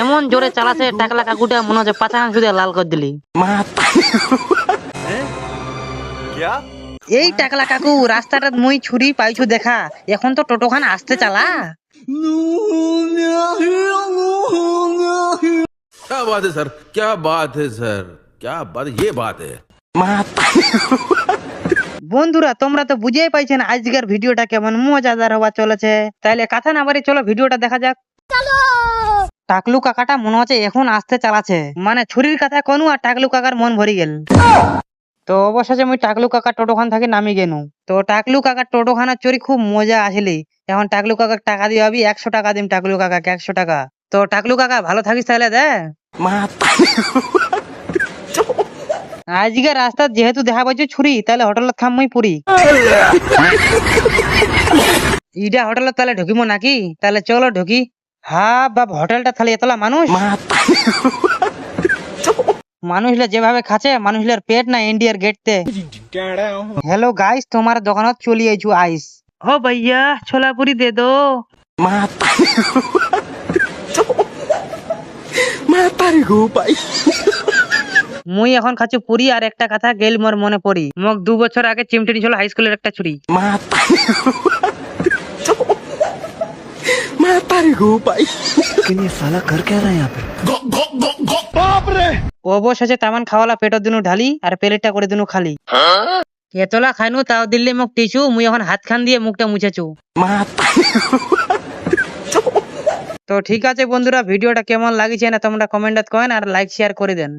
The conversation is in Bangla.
এমন জোরে চালাছে টাকলা কাকুটা মনে হচ্ছে পাঁচা মাংস দিয়ে লাল করে দিলি। এই টাকলা কাকু রাস্তাটা মুই ছুরি পাইছু দেখা, এখন তো টোটোখান আসতে চালা। क्या बात है सर, क्या बात है सर, क्या बात, ये बात है। বন্ধুরা তোমরা তো বুঝেই পাইছেন আজকের ভিডিওটা কেমন মজাদার হওয়া চলেছে। তাইলে কথা না বাড়ি চলো ভিডিওটা দেখা যাক। টাকলু কাকাটা মনে হচ্ছে এখন আসতে চালাছে, মানে ছুরির কথা কোনু আর টাকলু কাকার মন ভরি গেল। তো অবশেষে আমি টাকলু কাকার টোটোখান থেকে নামি গেনু। তো টাকলু কাকার টোটোখানার চুরি খুব মজা আসলি। এখন টাকলু কাকার টাকা দিয়ে হবি 100 টাকা দিম টাকলু কাকাকে 100 টাকা। তো টাকলু কাকা ভালো থাকিস তাহলে দে। আজকে রাস্তা যেহেতু দেখা পাচ্ছি ছুরি, তাহলে হোটেলত খাম মুই পুরি। ইডা হোটেলত তাহলে ঢুকিমো নাকি? তাহলে চলো ঢুকি। হ্যাঁ বাপ, হোটেলটা তাহলে এতলা মানুষ মানুষরা যেভাবে খাচ্ছে, মানুষের পেট না ইন্ডিয়ার গেটতে। हेलो गाइस, तुम्हारा दुकान चली आई आइस। ओ भैया छोला पूरी दे दो। মুই এখন খাচ্ছি পুরি, আর একটা কথা গেল মোর মনে পড়ি, মোক 2 বছর আগে চিমটে নিছিল হাই স্কুলের একটা ছুরি। অবশেষে তামান খাওয়ালা পেটের দিনু ঢালি আর প্লেটটা করে দিনু খালি। এতলা খাইনু তাও দিল্লি মুখ টিছু, মুই এখন হাত খান দিয়ে মুখটা মুছেছু। তো ঠিক আছে বন্ধুরা, ভিডিওটা কেমন লাগিছে না তোমরা কমেন্টত করেন আর লাইক শেয়ার করে দেন।